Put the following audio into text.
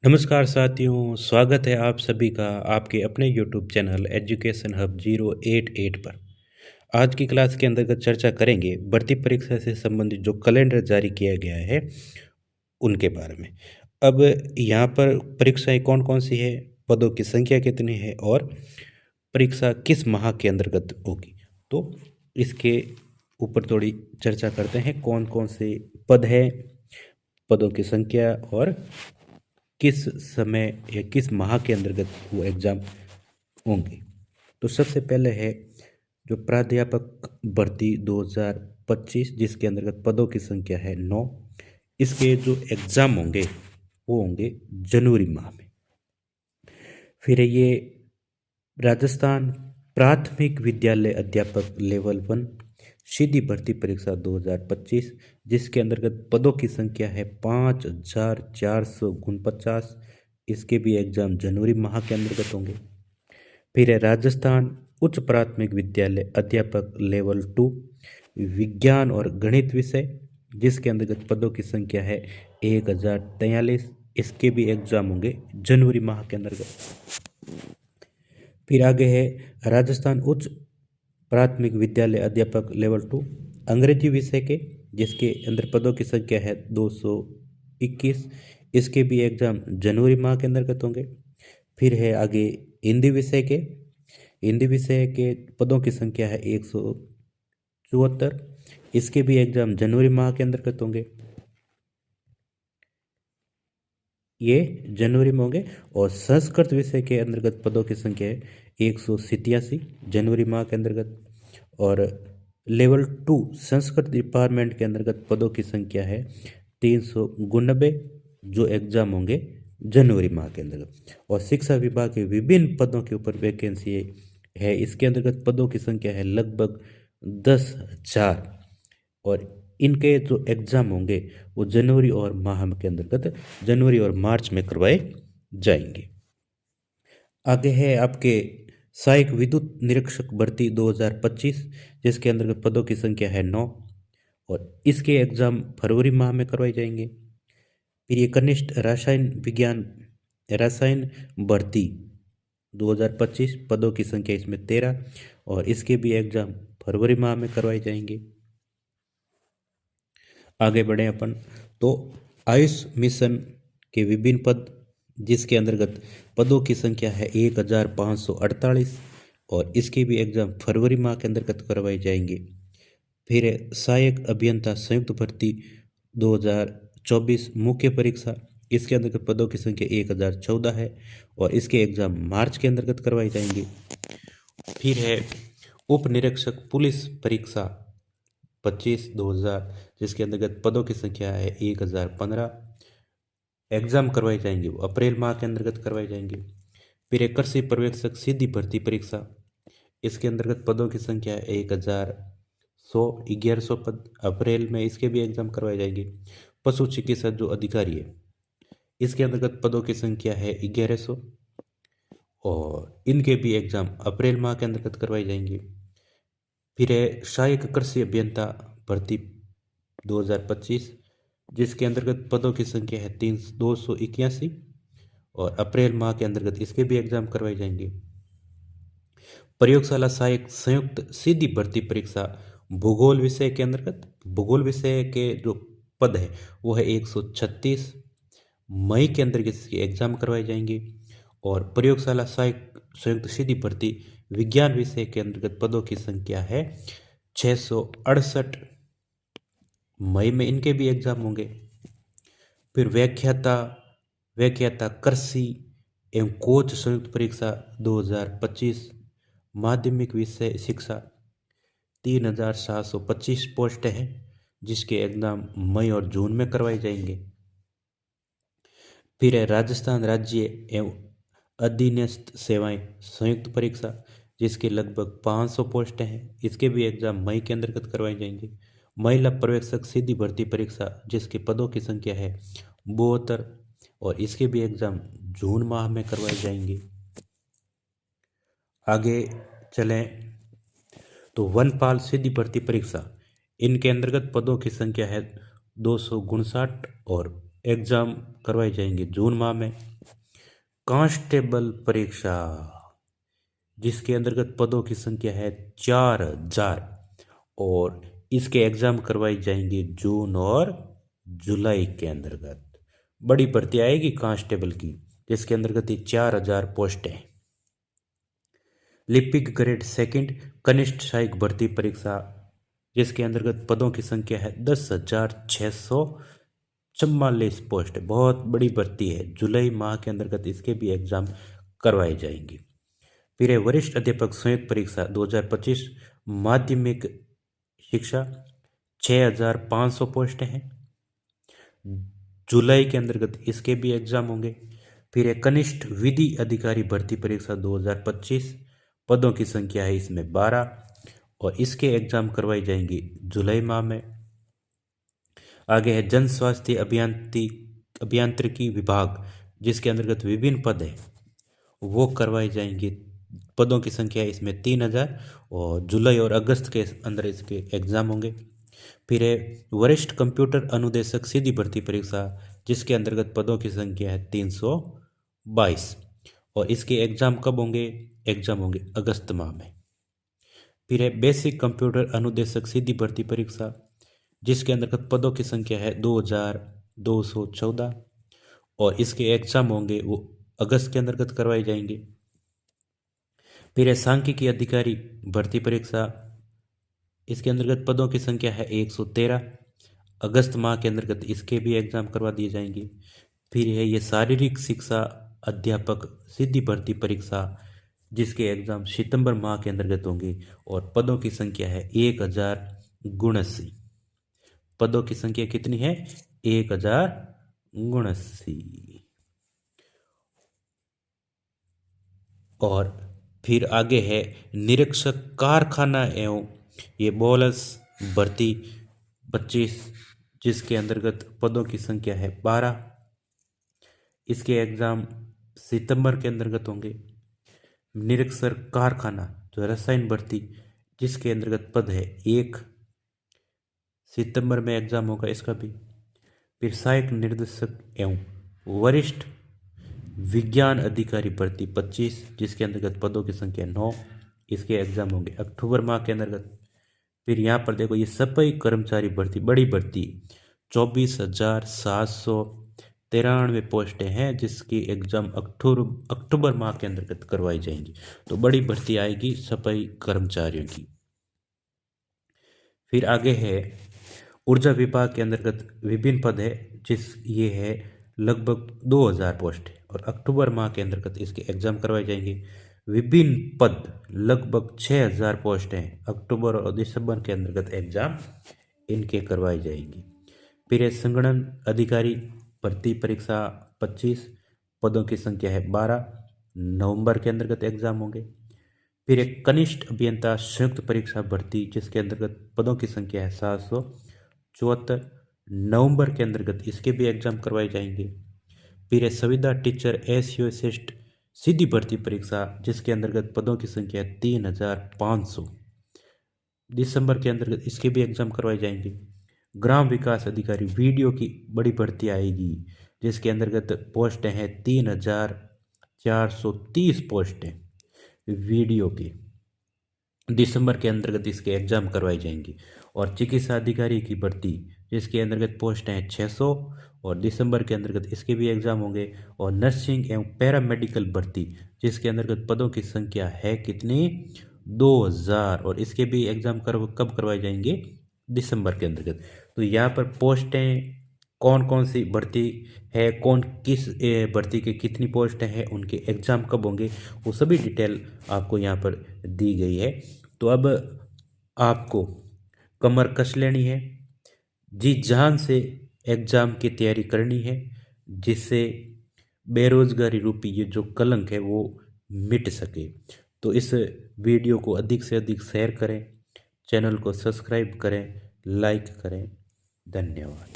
नमस्कार साथियों, स्वागत है आप सभी का आपके अपने यूट्यूब चैनल एजुकेशन हब 088 पर। आज की क्लास के अंतर्गत चर्चा करेंगे भर्ती परीक्षा से संबंधित जो कैलेंडर जारी किया गया है उनके बारे में। अब यहाँ पर परीक्षाएं कौन-कौन सी है, पदों की संख्या कितनी है और परीक्षा किस माह के अंतर्गत होगी। तो इसके ऊपर थोड़ी चर्चा करते हैं, कौन-कौन से पद हैं, पदों की संख्या और किस समय या किस माह के अंतर्गत वो एग्ज़ाम होंगे। तो सबसे पहले है जो प्राध्यापक भर्ती 2025 जिसके अंतर्गत पदों की संख्या है 9। इसके जो एग्ज़ाम होंगे वो होंगे जनवरी माह में। फिर ये राजस्थान प्राथमिक विद्यालय अध्यापक लेवल 1 सीधी भर्ती परीक्षा 2025 जिसके अंतर्गत पदों की संख्या है 5449। इसके भी एग्ज़ाम जनवरी माह के अंतर्गत होंगे। फिर है राजस्थान उच्च प्राथमिक विद्यालय अध्यापक लेवल 2 विज्ञान और गणित विषय जिसके अंतर्गत पदों की संख्या है 1043। इसके भी एग्ज़ाम होंगे जनवरी माह के अंतर्गत। फिर आगे है राजस्थान उच्च प्राथमिक विद्यालय अध्यापक लेवल 2 अंग्रेजी विषय के जिसके अंदर पदों की संख्या है 221। इसके भी एग्ज़ाम जनवरी माह के अंतर्गत होंगे। फिर है आगे हिंदी विषय के पदों की संख्या है 174। इसके भी एग्ज़ाम जनवरी माह के अंतर्गत होंगे, ये जनवरी में होंगे। और संस्कृत विषय के अंतर्गत पदों की संख्या है 187 जनवरी माह के अंतर्गत। और लेवल 2 संस्कृत डिपार्टमेंट के अंतर्गत पदों की संख्या है 392 जो एग्ज़ाम होंगे जनवरी माह के अंतर्गत। और शिक्षा विभाग के विभिन्न पदों के ऊपर वैकेंसी है, इसके अंतर्गत पदों की संख्या है लगभग 10,000। और इनके जो एग्ज़ाम होंगे वो जनवरी और माह के अंतर्गत जनवरी और मार्च में करवाए जाएंगे। आगे है आपके सहायक विद्युत निरीक्षक भर्ती 2025 जिसके अंतर्गत पदों की संख्या है 9 और इसके एग्ज़ाम फरवरी माह में करवाए जाएंगे। फिर ये कनिष्ठ रसायन भर्ती 2025 पदों की संख्या इसमें 13 और इसके भी एग्ज़ाम फरवरी माह में करवाए जाएंगे। आगे बढ़े अपन तो आयुष मिशन के विभिन्न पद जिसके अंतर्गत पदों की संख्या है 1548 और इसके भी एग्ज़ाम फरवरी माह के अंतर्गत करवाए जाएंगे। फिर है सहायक अभियंता संयुक्त भर्ती 2024 मुख्य परीक्षा, इसके अंतर्गत पदों की संख्या 1014 है और इसके एग्ज़ाम मार्च के अंतर्गत करवाए जाएंगे। फिर है उप निरीक्षक पुलिस परीक्षा 25/2000 जिसके अंतर्गत पदों की संख्या है 1015। एग्ज़ाम करवाए जाएंगे वो अप्रैल माह के अंतर्गत करवाए जाएंगे। फिर एक कृषि पर्यवेक्षक सीधी भर्ती परीक्षा, इसके अंतर्गत पदों की संख्या है 1100 पद, अप्रैल में इसके भी एग्ज़ाम करवाए जाएंगे। पशु चिकित्सा जो अधिकारी है इसके अंतर्गत पदों की संख्या है 1100 और इनके भी एग्ज़ाम अप्रैल माह के अंतर्गत करवाए जाएंगे। फिर है सहायक कृषि अभियंता भर्ती 2025 जिसके अंतर्गत पदों की संख्या है 281 और अप्रैल माह के अंतर्गत इसके भी एग्ज़ाम करवाए जाएंगे। प्रयोगशाला सहायक संयुक्त सीधी भर्ती परीक्षा भूगोल विषय के अंतर्गत भूगोल विषय के जो पद है वो है 136 मई के अंतर्गत इसके एग्ज़ाम करवाए जाएंगे। और प्रयोगशाला सहायक संयुक्त सीधी भर्ती विज्ञान विषय के अंतर्गत पदों की संख्या है 668 मई में इनके भी एग्ज़ाम होंगे। फिर व्याख्याता कृषि एवं कोच संयुक्त परीक्षा 2025 माध्यमिक विषय शिक्षा 3725 पोस्ट हैं जिसके एग्ज़ाम मई और जून में करवाए जाएंगे। फिर है राजस्थान राज्य एवं अधीनस्थ सेवाएं संयुक्त परीक्षा जिसके लगभग 500 पोस्ट हैं, इसके भी एग्ज़ाम मई के अंतर्गत करवाए जाएंगे। महिला पर्यवेक्षक सीधी भर्ती परीक्षा जिसके पदों की संख्या है 72 और इसके भी एग्ज़ाम जून माह में करवाए जाएंगे। आगे चलें तो वनपाल सीधी भर्ती परीक्षा, इनके अंतर्गत पदों की संख्या है 259 और एग्ज़ाम करवाई जाएंगी जून माह में। कांस्टेबल परीक्षा, जिसके अंतर्गत पदों की संख्या है 4000 और इसके एग्ज़ाम करवाई जाएंगी जून और जुलाई के अंतर्गत। बड़ी भर्ती आएगी कांस्टेबल की, जिसके अंतर्गत ये 4000 पोस्ट हैं। लिपिक ग्रेड सेकंड कनिष्ठ सहायक भर्ती परीक्षा, जिसके अंतर्गत पदों की संख्या है 10,644 पोस्ट। बहुत बड़ी भर्ती है। जुलाई माह के अंतर्गत इसके भी एग्ज़ाम करवाए जाएंगे। फिर है वरिष्ठ अध्यापक संयुक्त परीक्षा 2025 माध्यमिक शिक्षा, 6,500 पोस्ट हैं। जुलाई के अंतर्गत इसके भी एग्ज़ाम होंगे। फिर है कनिष्ठ विधि अधिकारी भर्ती परीक्षा 2025, पदों की संख्या है इसमें 12 और इसके एग्ज़ाम करवाई जाएंगी जुलाई माह में। आगे है जन स्वास्थ्य अभियांत्रिकी विभाग, जिसके अंतर्गत विभिन्न पद हैं, वो करवाई जाएंगी। पदों की संख्या इसमें 3000 और जुलाई और अगस्त के अंदर इसके एग्ज़ाम होंगे। फिर है वरिष्ठ कंप्यूटर अनुदेशक सीधी भर्ती परीक्षा, जिसके अंतर्गत पदों की संख्या है 322 और इसके एग्ज़ाम कब होंगे? एग्ज़ाम होंगे अगस्त माह में। फिर है बेसिक कंप्यूटर अनुदेशक सीधी भर्ती परीक्षा, जिसके अंतर्गत पदों की संख्या है 2214 और इसके एग्ज़ाम होंगे वो अगस्त के अंतर्गत करवाए जाएंगे। फिर है सांख्यिकी अधिकारी भर्ती परीक्षा, इसके अंतर्गत पदों की संख्या है 113, अगस्त माह के अंतर्गत इसके भी एग्ज़ाम करवा दिए जाएंगे। फिर है ये शारीरिक शिक्षा अध्यापक सीधी भर्ती परीक्षा, जिसके एग्ज़ाम सितंबर माह के अंतर्गत होंगे और पदों की संख्या है 1079। पदों की संख्या कितनी है? 1079। और फिर आगे है निरीक्षक कारखाना एवं ये बोलस भर्ती 25, जिसके अंतर्गत पदों की संख्या है 12, इसके एग्ज़ाम सितंबर के अंतर्गत होंगे। निरीक्षक कारखाना जो रसायन भर्ती, जिसके अंतर्गत पद है 1, सितंबर में एग्ज़ाम होगा इसका भी। फिर सहायक निर्देशक एवं वरिष्ठ विज्ञान अधिकारी भर्ती 25, जिसके अंतर्गत पदों की संख्या 9, इसके एग्ज़ाम होंगे अक्टूबर माह के अंतर्गत। फिर यहाँ पर देखो ये सफाई कर्मचारी भर्ती, बड़ी भर्ती 24,793 पोस्टें हैं, जिसकी एग्ज़ाम अक्टूबर माह के अंतर्गत करवाई जाएंगी। तो बड़ी भर्ती आएगी सफाई कर्मचारियों की। फिर आगे है ऊर्जा विभाग के अंतर्गत विभिन्न पद है, ये है लगभग 2000 पोस्ट है और अक्टूबर माह के अंतर्गत इसके एग्ज़ाम करवाए जाएंगे। विभिन्न पद लगभग 6000 पोस्ट हैं, अक्टूबर और दिसंबर के अंतर्गत एग्ज़ाम इनके करवाई जाएंगी। फिर है संगणन अधिकारी भर्ती परीक्षा 25, पदों की संख्या है 12, नवंबर के अंतर्गत एग्ज़ाम होंगे। फिर एक कनिष्ठ अभियंता संयुक्त परीक्षा भर्ती, जिसके अंतर्गत पदों की संख्या है 774, नवंबर के अंतर्गत इसके भी एग्ज़ाम करवाए जाएंगे। फिर है संविदा टीचर एसोसिएस्ट सीधी भर्ती परीक्षा, जिसके अंतर्गत पदों की संख्या है 3500, दिसंबर के अंतर्गत इसके भी एग्ज़ाम करवाए जाएंगे। ग्राम विकास अधिकारी वीडियो की बड़ी भर्ती आएगी, जिसके अंतर्गत पोस्टें हैं 3430 पोस्टें वीडियो की, दिसंबर के अंतर्गत इसके एग्ज़ाम करवाई जाएंगी। और चिकित्सा अधिकारी की भर्ती, जिसके अंतर्गत पोस्ट हैं 600 और दिसंबर के अंतर्गत इसके भी एग्ज़ाम होंगे। और नर्सिंग एवं पैरामेडिकल भर्ती, जिसके अंतर्गत पदों की संख्या है कितनी? 2000 और इसके भी एग्ज़ाम कब करवाए जाएंगे? दिसंबर के अंतर्गत। तो यहाँ पर पोस्टें कौन कौन सी भर्ती है, कौन किस भर्ती के कितनी पोस्ट हैं, उनके एग्ज़ाम कब होंगे, वो सभी डिटेल आपको यहाँ पर दी गई है। तो अब आपको कमर कस लेनी है, जी जान से एग्ज़ाम की तैयारी करनी है, जिससे बेरोज़गारी रूपी ये जो कलंक है वो मिट सके। तो इस वीडियो को अधिक से अधिक शेयर करें, चैनल को सब्सक्राइब करें, लाइक करें। धन्यवाद।